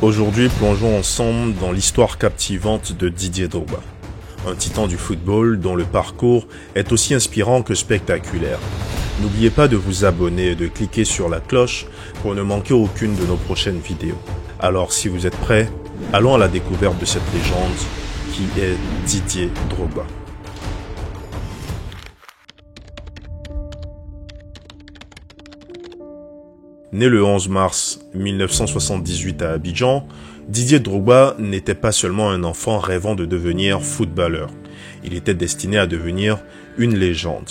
Aujourd'hui, plongeons ensemble dans l'histoire captivante de Didier Drogba. Un titan du football dont le parcours est aussi inspirant que spectaculaire. N'oubliez pas de vous abonner et de cliquer sur la cloche pour ne manquer aucune de nos prochaines vidéos. Alors si vous êtes prêts, allons à la découverte de cette légende qui est Didier Drogba. Né le 11 mars 1978 à Abidjan, Didier Drogba n'était pas seulement un enfant rêvant de devenir footballeur. Il était destiné à devenir une légende.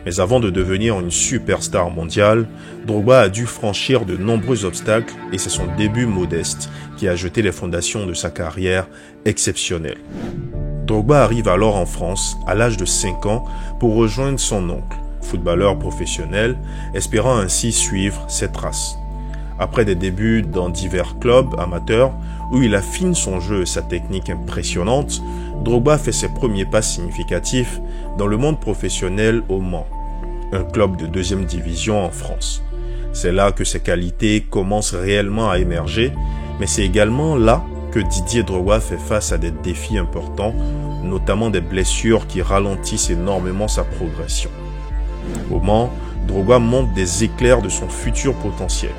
Mais avant de devenir une superstar mondiale, Drogba a dû franchir de nombreux obstacles et c'est son début modeste qui a jeté les fondations de sa carrière exceptionnelle. Drogba arrive alors en France à l'âge de 5 ans pour rejoindre son oncle, footballeur professionnel, espérant ainsi suivre ses traces. Après des débuts dans divers clubs amateurs où il affine son jeu et sa technique impressionnante, Drogba fait ses premiers pas significatifs dans le monde professionnel au Mans, un club de 2e division en France. C'est là que ses qualités commencent réellement à émerger, mais c'est également là que Didier Drogba fait face à des défis importants, notamment des blessures qui ralentissent énormément sa progression. Au Mans, Drogba montre des éclairs de son futur potentiel.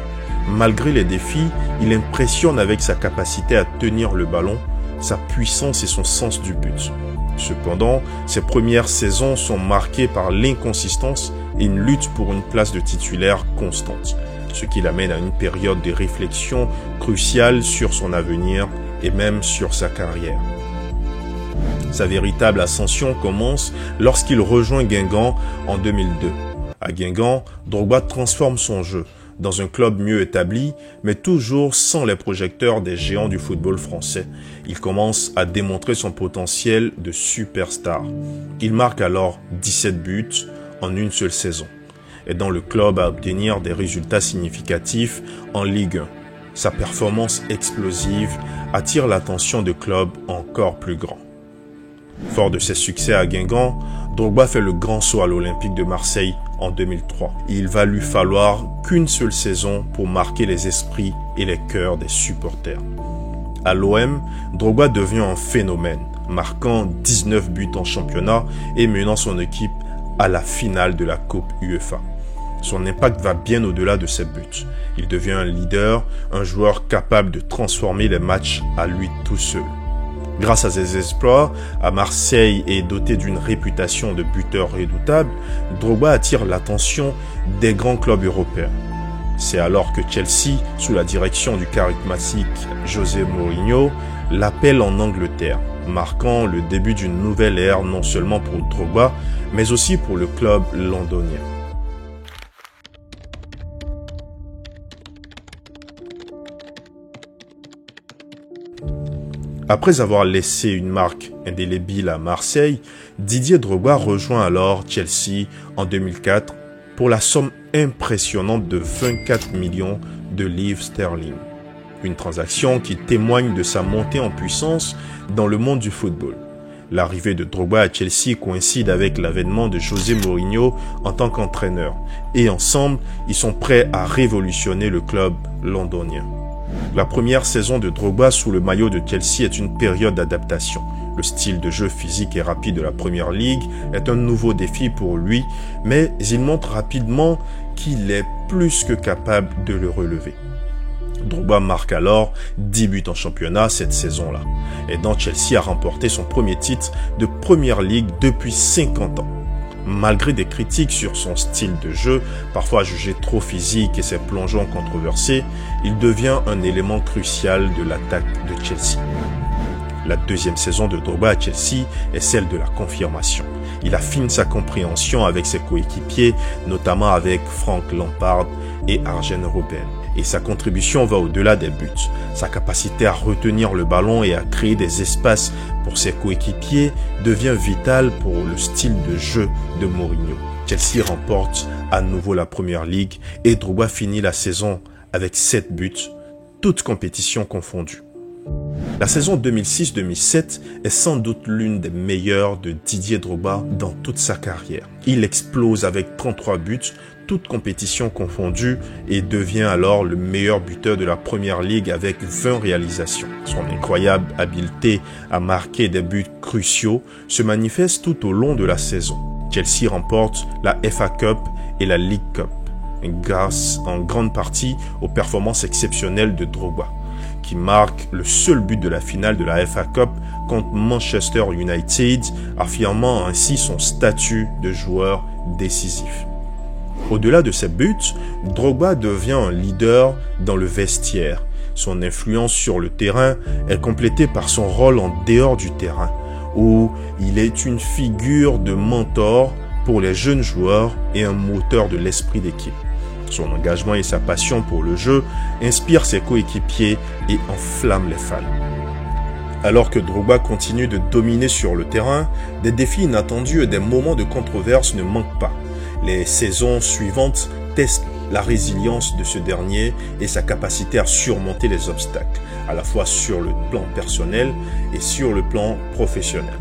Malgré les défis, il impressionne avec sa capacité à tenir le ballon, sa puissance et son sens du but. Cependant, ses premières saisons sont marquées par l'inconsistance et une lutte pour une place de titulaire constante, ce qui l'amène à une période de réflexion cruciale sur son avenir et même sur sa carrière. Sa véritable ascension commence lorsqu'il rejoint Guingamp en 2002. À Guingamp, Drogba transforme son jeu dans un club mieux établi, mais toujours sans les projecteurs des géants du football français. Il commence à démontrer son potentiel de superstar. Il marque alors 17 buts en une seule saison, aidant le club à obtenir des résultats significatifs en Ligue 1. Sa performance explosive attire l'attention de clubs encore plus grands. Fort de ses succès à Guingamp, Drogba fait le grand saut à l'Olympique de Marseille en 2003. Il va lui falloir qu'une seule saison pour marquer les esprits et les cœurs des supporters. À l'OM, Drogba devient un phénomène, marquant 19 buts en championnat et menant son équipe à la finale de la Coupe UEFA. Son impact va bien au-delà de ses buts. Il devient un leader, un joueur capable de transformer les matchs à lui tout seul. Grâce à ses exploits, à Marseille et doté d'une réputation de buteur redoutable, Drogba attire l'attention des grands clubs européens. C'est alors que Chelsea, sous la direction du charismatique José Mourinho, l'appelle en Angleterre, marquant le début d'une nouvelle ère non seulement pour Drogba, mais aussi pour le club londonien. Après avoir laissé une marque indélébile à Marseille, Didier Drogba rejoint alors Chelsea en 2004 pour la somme impressionnante de 24 millions de livres sterling. Une transaction qui témoigne de sa montée en puissance dans le monde du football. L'arrivée de Drogba à Chelsea coïncide avec l'avènement de José Mourinho en tant qu'entraîneur et ensemble, ils sont prêts à révolutionner le club londonien. La première saison de Drogba sous le maillot de Chelsea est une période d'adaptation. Le style de jeu physique et rapide de la Première Ligue est un nouveau défi pour lui, mais il montre rapidement qu'il est plus que capable de le relever. Drogba marque alors 10 buts en championnat cette saison-là, aidant Chelsea à remporter son premier titre de Première Ligue depuis 50 ans. Malgré des critiques sur son style de jeu, parfois jugé trop physique et ses plongeons controversés, il devient un élément crucial de l'attaque de Chelsea. La deuxième saison de Drogba à Chelsea est celle de la confirmation. Il affine sa compréhension avec ses coéquipiers, notamment avec Frank Lampard et Arjen Robben. Et sa contribution va au-delà des buts. Sa capacité à retenir le ballon et à créer des espaces pour ses coéquipiers devient vitale pour le style de jeu de Mourinho. Chelsea remporte à nouveau la Première Ligue et Drogba finit la saison avec 7 buts, toutes compétitions confondues. La saison 2006-2007 est sans doute l'une des meilleures de Didier Drogba dans toute sa carrière. Il explose avec 33 buts, toutes compétitions confondues et devient alors le meilleur buteur de la Première Ligue avec 20 réalisations. Son incroyable habileté à marquer des buts cruciaux se manifeste tout au long de la saison. Chelsea remporte la FA Cup et la League Cup, grâce en grande partie aux performances exceptionnelles de Drogba, qui marque le seul but de la finale de la FA Cup contre Manchester United, affirmant ainsi son statut de joueur décisif. Au-delà de ses buts, Drogba devient un leader dans le vestiaire. Son influence sur le terrain est complétée par son rôle en dehors du terrain, où il est une figure de mentor pour les jeunes joueurs et un moteur de l'esprit d'équipe. Son engagement et sa passion pour le jeu inspirent ses coéquipiers et enflamment les fans. Alors que Drogba continue de dominer sur le terrain, des défis inattendus et des moments de controverse ne manquent pas. Les saisons suivantes testent la résilience de ce dernier et sa capacité à surmonter les obstacles, à la fois sur le plan personnel et sur le plan professionnel.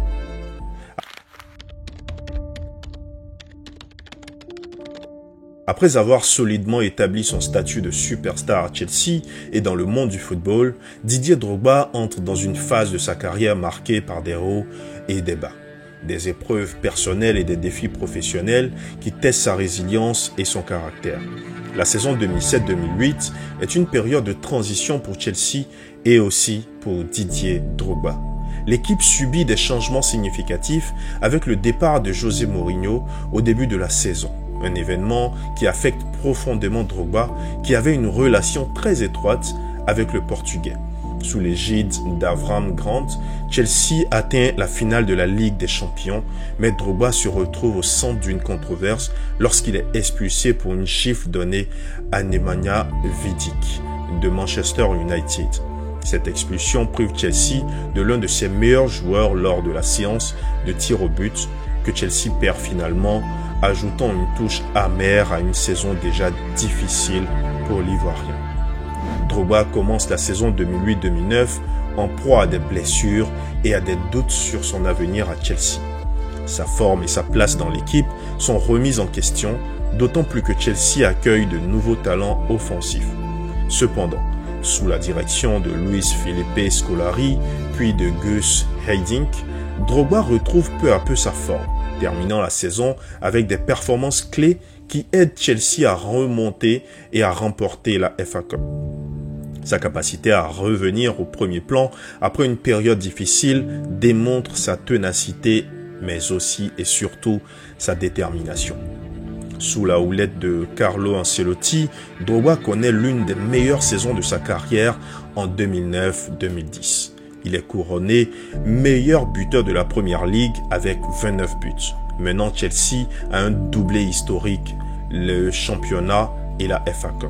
Après avoir solidement établi son statut de superstar à Chelsea et dans le monde du football, Didier Drogba entre dans une phase de sa carrière marquée par des hauts et des bas, des épreuves personnelles et des défis professionnels qui testent sa résilience et son caractère. La saison 2007-2008 est une période de transition pour Chelsea et aussi pour Didier Drogba. L'équipe subit des changements significatifs avec le départ de José Mourinho au début de la saison. Un événement qui affecte profondément Drogba, qui avait une relation très étroite avec le Portugais. Sous l'égide d'Avram Grant, Chelsea atteint la finale de la Ligue des Champions, mais Drogba se retrouve au centre d'une controverse lorsqu'il est expulsé pour une gifle donnée à Nemanja Vidic de Manchester United. Cette expulsion prive Chelsea de l'un de ses meilleurs joueurs lors de la séance de tir au but, que Chelsea perd finalement, ajoutant une touche amère à une saison déjà difficile pour l'Ivoirien. Drogba commence la saison 2008-2009 en proie à des blessures et à des doutes sur son avenir à Chelsea. Sa forme et sa place dans l'équipe sont remises en question, d'autant plus que Chelsea accueille de nouveaux talents offensifs. Cependant, sous la direction de Luis Felipe Scolari, puis de Guus Hiddink, Drogba retrouve peu à peu sa forme, terminant la saison avec des performances clés qui aident Chelsea à remonter et à remporter la FA Cup. Sa capacité à revenir au premier plan après une période difficile démontre sa ténacité, mais aussi et surtout sa détermination. Sous la houlette de Carlo Ancelotti, Drogba connaît l'une des meilleures saisons de sa carrière en 2009-2010. Il est couronné meilleur buteur de la Première Ligue avec 29 buts, menant Chelsea à un doublé historique, le championnat et la FA Cup.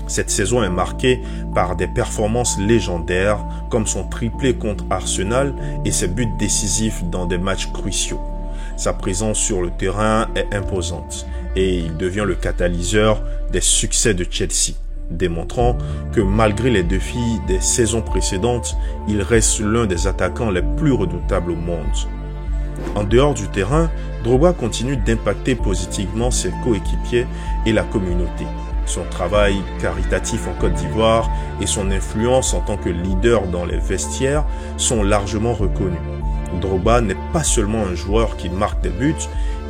Cette saison est marquée par des performances légendaires comme son triplé contre Arsenal et ses buts décisifs dans des matchs cruciaux. Sa présence sur le terrain est imposante et il devient le catalyseur des succès de Chelsea, démontrant que malgré les défis des saisons précédentes, il reste l'un des attaquants les plus redoutables au monde. En dehors du terrain, Drogba continue d'impacter positivement ses coéquipiers et la communauté. Son travail caritatif en Côte d'Ivoire et son influence en tant que leader dans les vestiaires sont largement reconnus. Drogba n'est pas seulement un joueur qui marque des buts,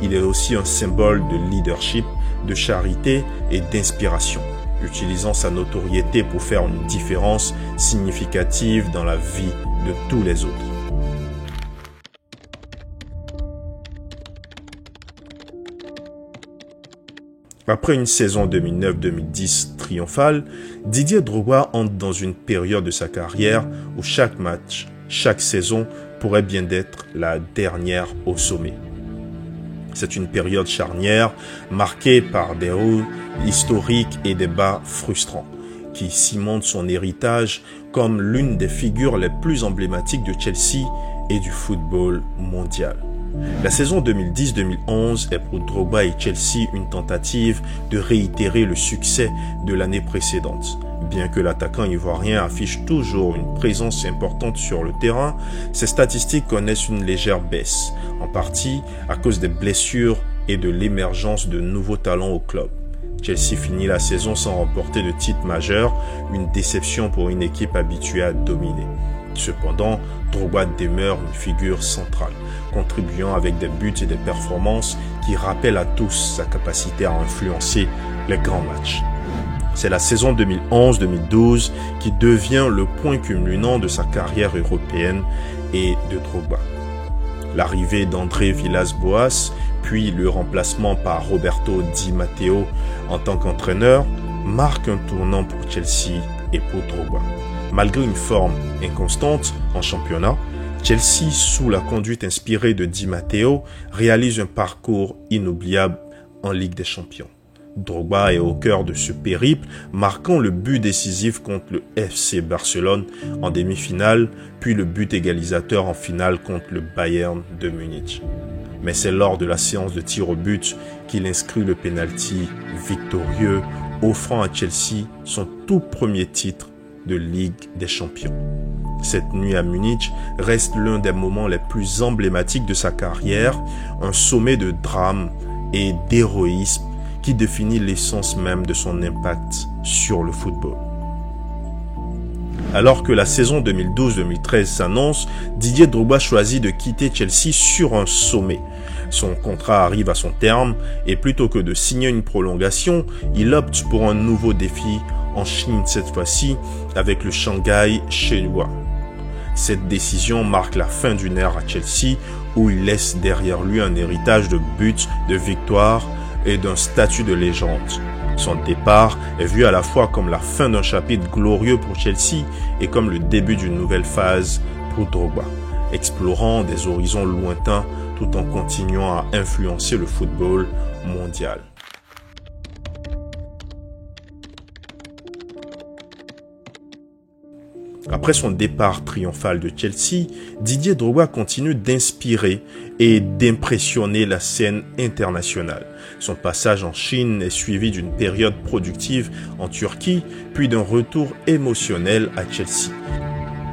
il est aussi un symbole de leadership, de charité et d'inspiration, utilisant sa notoriété pour faire une différence significative dans la vie de tous les autres. Après une saison 2009-2010 triomphale, Didier Drogba entre dans une période de sa carrière où chaque match, chaque saison pourrait bien être la dernière au sommet. C'est une période charnière marquée par des hauts historiques et des bas frustrants qui cimentent son héritage comme l'une des figures les plus emblématiques de Chelsea et du football mondial. La saison 2010-2011 est pour Drogba et Chelsea une tentative de réitérer le succès de l'année précédente. Bien que l'attaquant ivoirien affiche toujours une présence importante sur le terrain, ses statistiques connaissent une légère baisse, en partie à cause des blessures et de l'émergence de nouveaux talents au club. Chelsea finit la saison sans remporter de titre majeur, une déception pour une équipe habituée à dominer. Cependant, Drogba demeure une figure centrale, contribuant avec des buts et des performances qui rappellent à tous sa capacité à influencer les grands matchs. C'est la saison 2011-2012 qui devient le point culminant de sa carrière européenne et de Drogba. L'arrivée d'André Villas-Boas, puis le remplacement par Roberto Di Matteo en tant qu'entraîneur, marque un tournant pour Chelsea et pour Drogba. Malgré une forme inconstante en championnat, Chelsea, sous la conduite inspirée de Di Matteo, réalise un parcours inoubliable en Ligue des Champions. Drogba est au cœur de ce périple, marquant le but décisif contre le FC Barcelone en demi-finale, puis le but égalisateur en finale contre le Bayern de Munich. Mais c'est lors de la séance de tir au but qu'il inscrit le penalty victorieux, offrant à Chelsea son tout premier titre de Ligue des Champions. Cette nuit à Munich reste l'un des moments les plus emblématiques de sa carrière, un sommet de drame et d'héroïsme qui définit l'essence même de son impact sur le football. Alors que la saison 2012-2013 s'annonce, Didier Drogba choisit de quitter Chelsea sur un sommet. Son contrat arrive à son terme et plutôt que de signer une prolongation, il opte pour un nouveau défi en Chine cette fois-ci avec le Shanghai Shenhua. Cette décision marque la fin d'une ère à Chelsea où il laisse derrière lui un héritage de buts, de victoires et d'un statut de légende. Son départ est vu à la fois comme la fin d'un chapitre glorieux pour Chelsea et comme le début d'une nouvelle phase pour Drogba, explorant des horizons lointains tout en continuant à influencer le football mondial. Après son départ triomphal de Chelsea, Didier Drogba continue d'inspirer et d'impressionner la scène internationale. Son passage en Chine est suivi d'une période productive en Turquie, puis d'un retour émotionnel à Chelsea.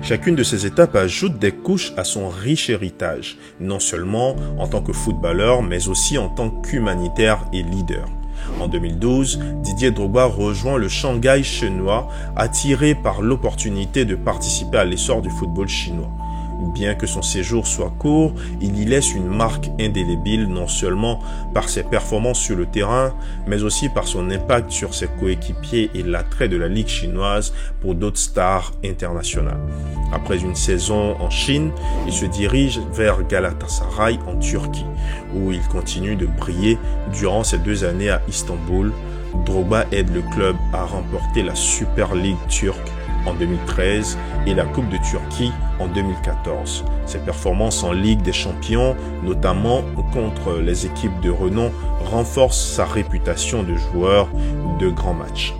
Chacune de ces étapes ajoute des couches à son riche héritage, non seulement en tant que footballeur, mais aussi en tant qu'humanitaire et leader. En 2012, Didier Drogba rejoint le Shanghai Shenhua, attiré par l'opportunité de participer à l'essor du football chinois. Bien que son séjour soit court, il y laisse une marque indélébile non seulement par ses performances sur le terrain, mais aussi par son impact sur ses coéquipiers et l'attrait de la Ligue chinoise pour d'autres stars internationales. Après une saison en Chine, il se dirige vers Galatasaray en Turquie, où il continue de briller durant ses 2 années à Istanbul. Drogba aide le club à remporter la Super League turque en 2013 et la Coupe de Turquie en 2014. Ses performances en Ligue des Champions, notamment contre les équipes de renom, renforcent sa réputation de joueur de grands matchs.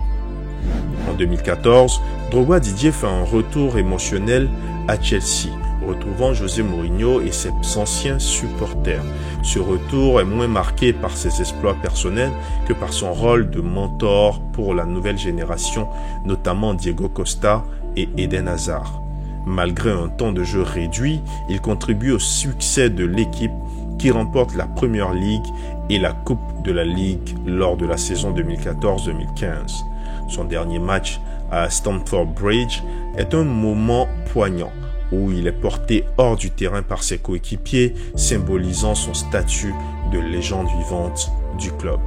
En 2014, Drogba Didier fait un retour émotionnel à Chelsea, retrouvant José Mourinho et ses anciens supporters. Ce retour est moins marqué par ses exploits personnels que par son rôle de mentor pour la nouvelle génération, notamment Diego Costa et Eden Hazard. Malgré un temps de jeu réduit, il contribue au succès de l'équipe qui remporte la Premier League et la Coupe de la Ligue lors de la saison 2014-2015. Son dernier match à Stamford Bridge est un moment poignant où il est porté hors du terrain par ses coéquipiers, symbolisant son statut de légende vivante du club.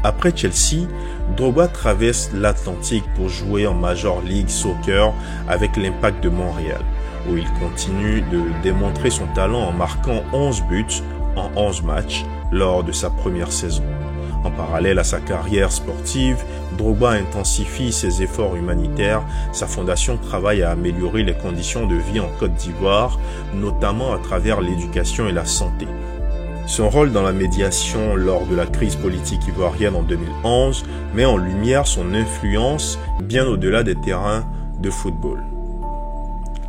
Après Chelsea, Drogba traverse l'Atlantique pour jouer en Major League Soccer avec l'Impact de Montréal, où il continue de démontrer son talent en marquant 11 buts en 11 matchs lors de sa première saison. En parallèle à sa carrière sportive, Drogba intensifie ses efforts humanitaires. Sa fondation travaille à améliorer les conditions de vie en Côte d'Ivoire, notamment à travers l'éducation et la santé. Son rôle dans la médiation lors de la crise politique ivoirienne en 2011 met en lumière son influence bien au-delà des terrains de football.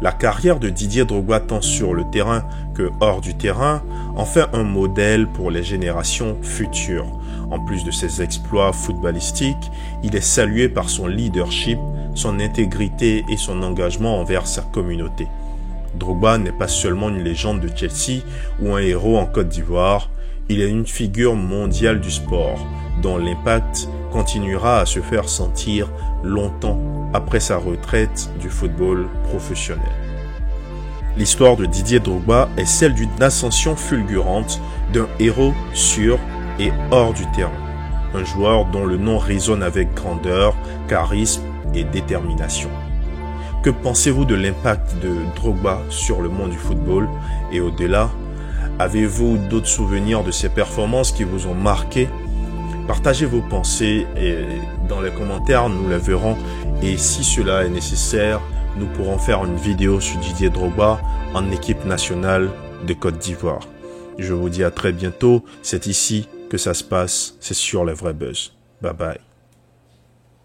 La carrière de Didier Drogba tant sur le terrain que hors du terrain en fait un modèle pour les générations futures. En plus de ses exploits footballistiques, il est salué par son leadership, son intégrité et son engagement envers sa communauté. Drogba n'est pas seulement une légende de Chelsea ou un héros en Côte d'Ivoire, Il est une figure mondiale du sport, dont l'impact continuera à se faire sentir longtemps après sa retraite du football professionnel. L'histoire de Didier Drogba est celle d'une ascension fulgurante d'un héros sur et hors du terrain. Un joueur dont le nom résonne avec grandeur, charisme et détermination. Que pensez-vous de l'impact de Drogba sur le monde du football et au-delà? Avez-vous d'autres souvenirs de ses performances qui vous ont marqué? Partagez vos pensées et dans les commentaires, nous les verrons. Et si cela est nécessaire, nous pourrons faire une vidéo sur Didier Drogba en équipe nationale de Côte d'Ivoire. Je vous dis à très bientôt. C'est ici que ça se passe. C'est sur les vrais buzz. Bye bye.